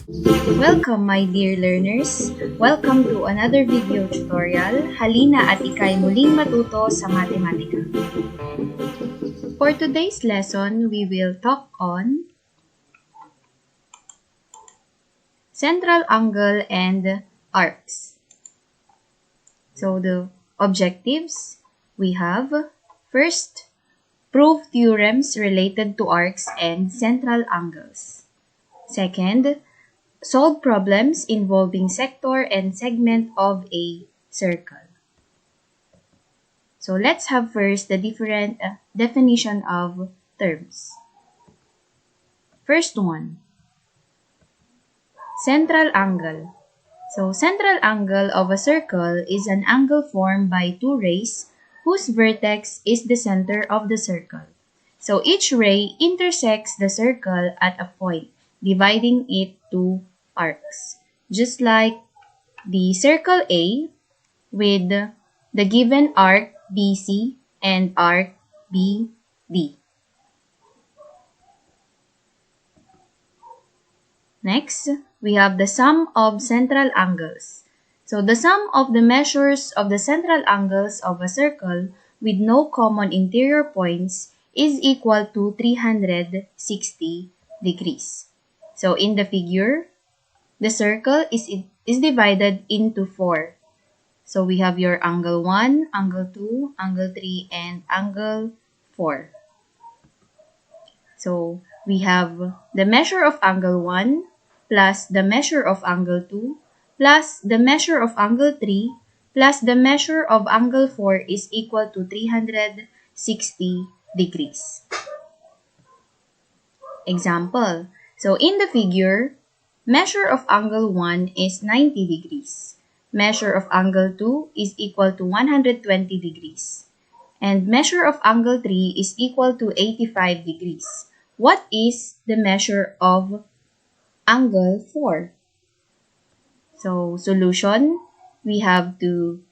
Welcome my dear learners! Welcome to another video tutorial. Halina at ikay muling matuto sa matematika. For today's lesson, we will talk on central angle and arcs. So the objectives we have: first, prove theorems related to arcs and central angles. Second, solve problems involving sector and segment of a circle. So let's have first the different definition of terms. First one, central angle. So central angle of a circle is an angle formed by two rays whose vertex is the center of the circle. So each ray intersects the circle at a point, dividing it to arcs, just like the circle A with the given arc BC and arc BD. Next, we have the sum of central angles. So the sum of the measures of the central angles of a circle with no common interior points is equal to 360 degrees. So in the figure, the circle is divided into 4. So we have your angle 1, angle 2, angle 3, and angle 4. So we have the measure of angle 1 plus the measure of angle 2 plus the measure of angle 3 plus the measure of angle 4 is equal to 360 degrees. Example. So in the figure, measure of angle 1 is 90 degrees. Measure of angle 2 is equal to 120 degrees. And measure of angle 3 is equal to 85 degrees. What is the measure of angle 4? So solution, we have to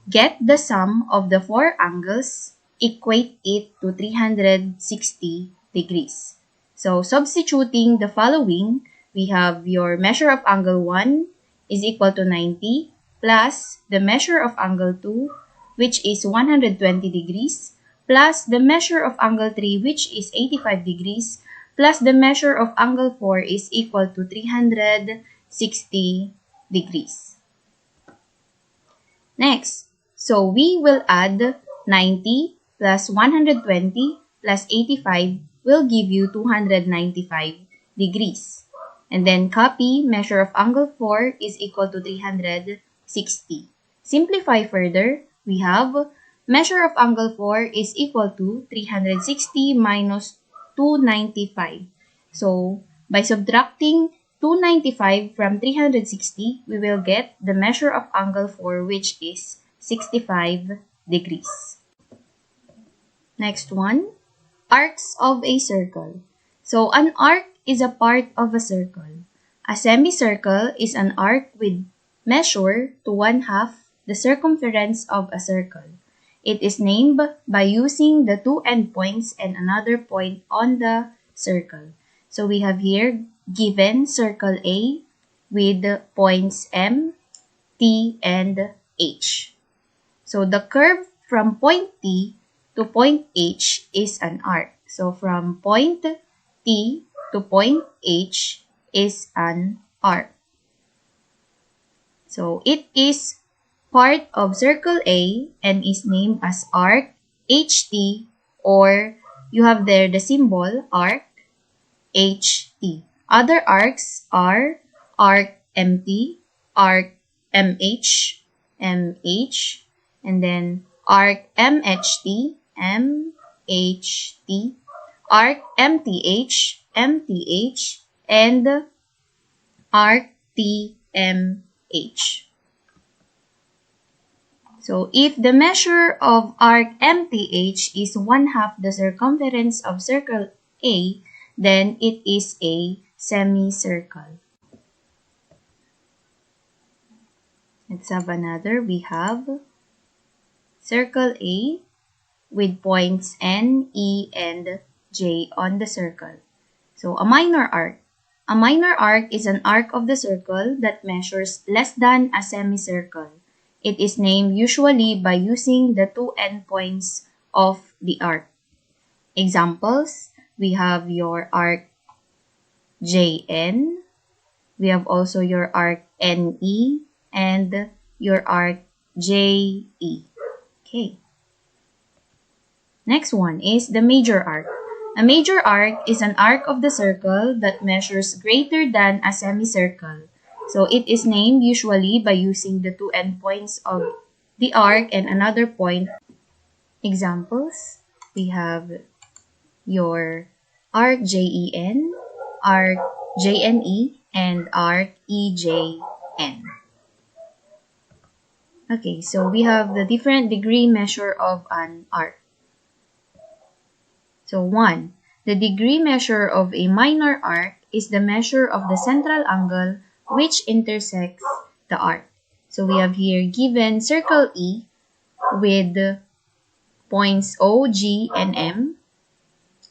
get the sum of the 4 angles, equate it to 360 degrees. So substituting the following, we have your measure of angle 1 is equal to 90 plus the measure of angle 2, which is 120 degrees, plus the measure of angle 3, which is 85 degrees, plus the measure of angle 4 is equal to 360 degrees. Next, so we will add 90 plus 120 plus 85 will give you 295 degrees. And then copy measure of angle 4 is equal to 360. Simplify further, we have measure of angle 4 is equal to 360 minus 295. So by subtracting 295 from 360, we will get the measure of angle 4, which is 65 degrees. Next one, arcs of a circle. So an arc is a part of a circle. A semicircle is an arc with measure to 1/2 the circumference of a circle. It is named by using the two endpoints and another point on the circle. So we have here given circle A with the points M, T, and H. So the curve from point T to point H is an arc. So from point T to point H is an arc. So it is part of circle A and is named as arc HT, or you have there the symbol arc HT. Other arcs are arc MT, arc MH, MH, and then arc MHT, MHT, arc MTH, MTH, and arc TMH. So if the measure of arc MTH is 1/2 the circumference of circle A, then it is a semicircle. Let's have another. We have circle A with points N, E, and J on the circle. So a minor arc. A minor arc is an arc of the circle that measures less than a semicircle. It is named usually by using the two endpoints of the arc. Examples, we have your arc JN, we have also your arc NE, and your arc JE. Okay. Next one is the major arc. A major arc is an arc of the circle that measures greater than a semicircle. So it is named usually by using the two endpoints of the arc and another point. Examples, we have your arc JEN, arc JNE, and arc EJN. Okay, so we have the different degree measure of an arc. So 1. The degree measure of a minor arc is the measure of the central angle which intersects the arc. So we have here given circle E with points O, G, and M.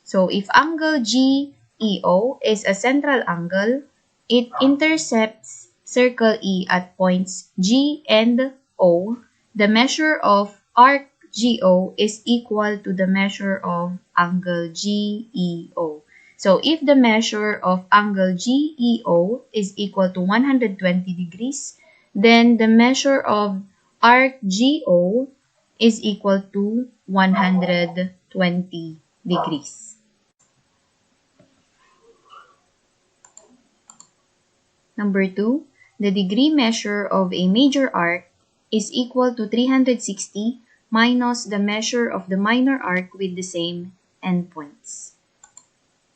So if angle GEO is a central angle, it intercepts circle E at points G and O. The measure of arc GO is equal to the measure of angle GEO. So if the measure of angle GEO is equal to 120 degrees, then the measure of arc GO is equal to 120 degrees. Number 2, the degree measure of a major arc is equal to 360 minus the measure of the minor arc with the same endpoints.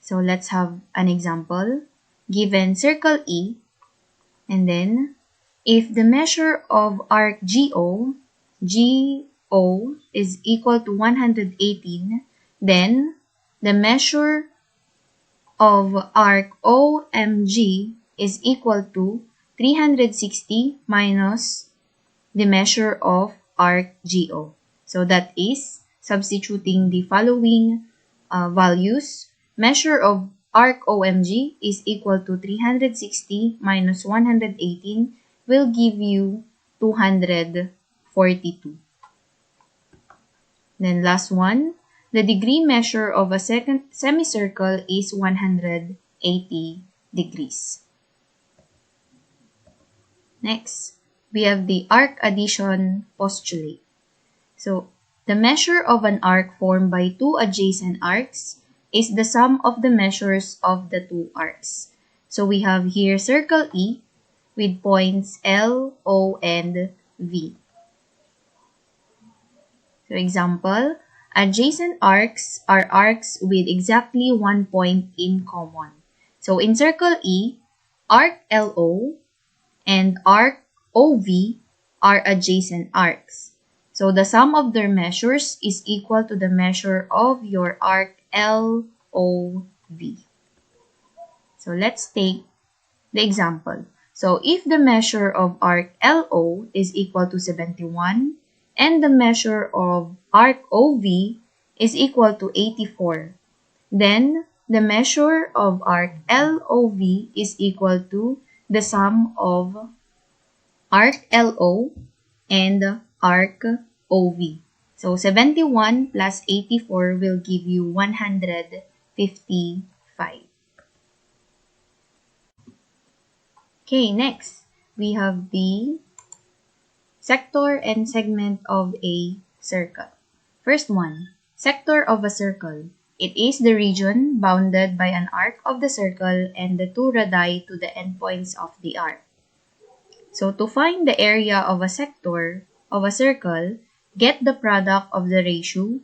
So let's have an example. Given circle E, and then if the measure of arc GO is equal to 118, then the measure of arc OMG is equal to 360 minus the measure of arc GO. So that is substituting the following values. Measure of arc OMG is equal to 360 minus 118 will give you 242. Then last one, the degree measure of a second semicircle is 180 degrees. Next, we have the arc addition postulate. So, the measure of an arc formed by two adjacent arcs is the sum of the measures of the two arcs. So, we have here circle E with points L, O, and V. So, example, adjacent arcs are arcs with exactly one point in common. So, in circle E, arc LO and arc OV are adjacent arcs. So the sum of their measures is equal to the measure of your arc LOV. So let's take the example. So if the measure of arc LO is equal to 71 and the measure of arc OV is equal to 84, then the measure of arc LOV is equal to the sum of arc LO and arc OV. So 71 plus 84 will give you 155. Okay, next, we have the sector and segment of a circle. First one, sector of a circle. It is the region bounded by an arc of the circle and the two radii to the endpoints of the arc. So to find the area of a sector of a circle, get the product of the ratio,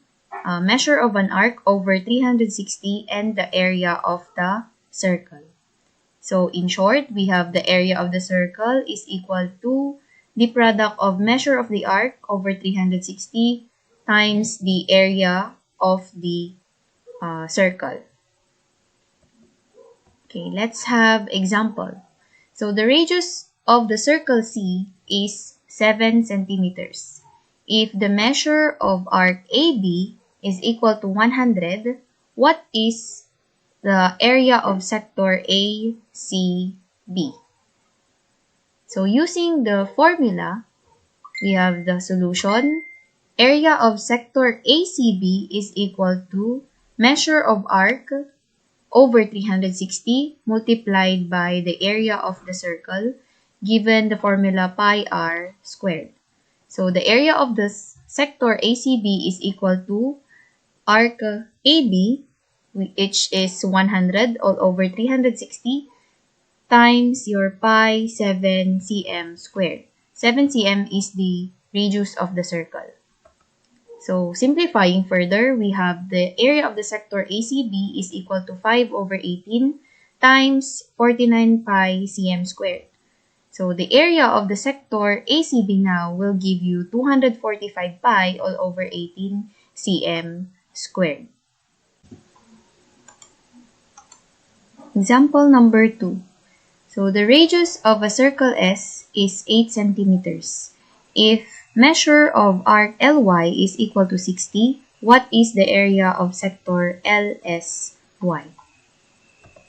measure of an arc over 360 and the area of the circle. So in short, we have the area of the circle is equal to the product of measure of the arc over 360 times the area of the circle. Okay, let's have example. So the radius of the circle C is 7 centimeters. If the measure of arc AB is equal to 100, what is the area of sector ACB. So using the formula, we have the solution. Area of sector ACB is equal to measure of arc over 360 multiplied by the area of the circle given the formula pi r squared. So the area of the sector ACB is equal to arc AB, which is 100 all over 360 times your pi 7 cm squared. 7 cm is the radius of the circle. So simplifying further, we have the area of the sector ACB is equal to 5 over 18 times 49 pi cm squared. So the area of the sector ACB now will give you 245 pi all over 18 cm squared. Example number 2. So the radius of a circle S is 8 centimeters. If measure of arc LY is equal to 60, what is the area of sector LSY?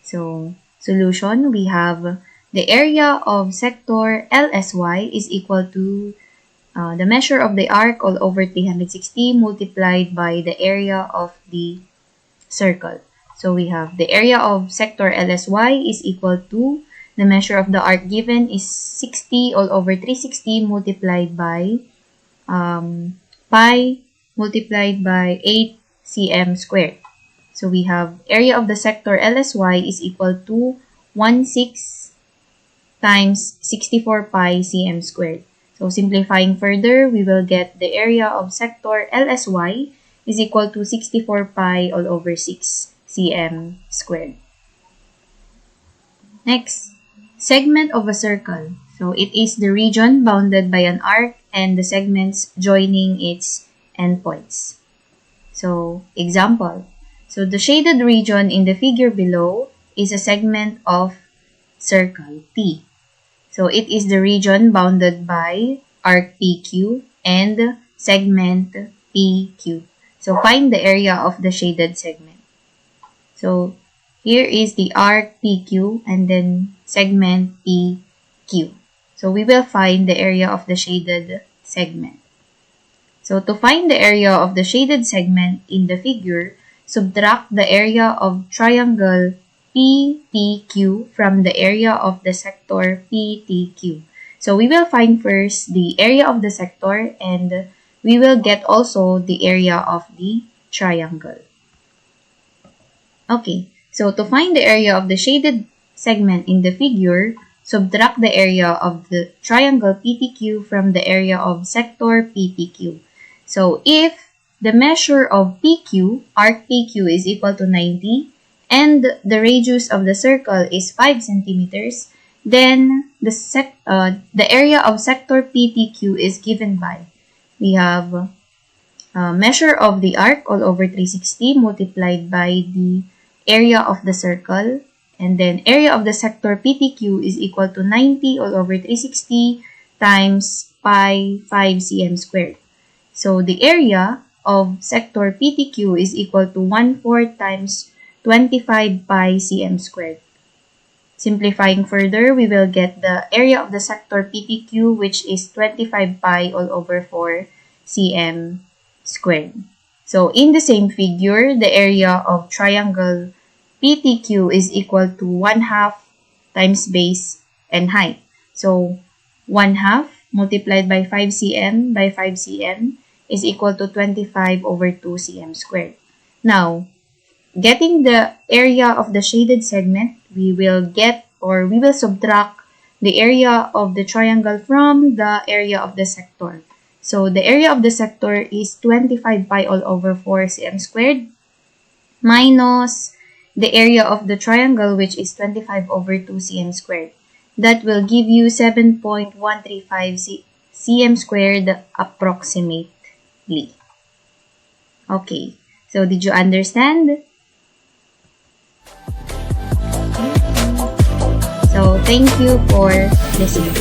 So solution, we have the area of sector LSY is equal to the measure of the arc all over 360 multiplied by the area of the circle. So we have the area of sector LSY is equal to the measure of the arc given is 60 all over 360 multiplied by pi multiplied by 8 cm squared. So we have area of the sector LSY is equal to 16 times 64 pi cm squared. So simplifying further, we will get the area of sector LSY is equal to 64 pi all over 6 cm squared. Next, segment of a circle. So it is the region bounded by an arc and the segments joining its endpoints. So example. So the shaded region in the figure below is a segment of circle T. So it is the region bounded by arc PQ and segment PQ. So find the area of the shaded segment. So here is the arc PQ and then segment PQ. So we will find the area of the shaded segment. So to find the area of the shaded segment in the figure, subtract the area of triangle PTQ from the area of the sector PTQ. So we will find first the area of the sector and we will get also the area of the triangle. Okay, so to find the area of the shaded segment in the figure, subtract the area of the triangle PTQ from the area of sector PTQ. So if the measure of PQ, arc PQ is equal to 90, and the radius of the circle is 5 centimeters, then the area of sector PTQ is given by, we have measure of the arc all over 360 multiplied by the area of the circle, and then area of the sector PTQ is equal to 90 all over 360 times pi 5 cm squared. So the area of sector PTQ is equal to 1/4 times 25 pi cm squared. Simplifying further, we will get the area of the sector PTQ, which is 25 pi all over 4 cm squared. So in the same figure, the area of triangle PTQ is equal to 1/2 times base and height. So 1/2 multiplied by 5 cm by 5 cm is equal to 25 over 2 cm squared. Now, getting the area of the shaded segment, we will subtract the area of the triangle from the area of the sector. So the area of the sector is 25 pi all over 4 cm squared minus the area of the triangle, which is 25 over 2 cm squared. That will give you 7.135 cm squared approximately. Okay, so did you understand? So thank you for listening.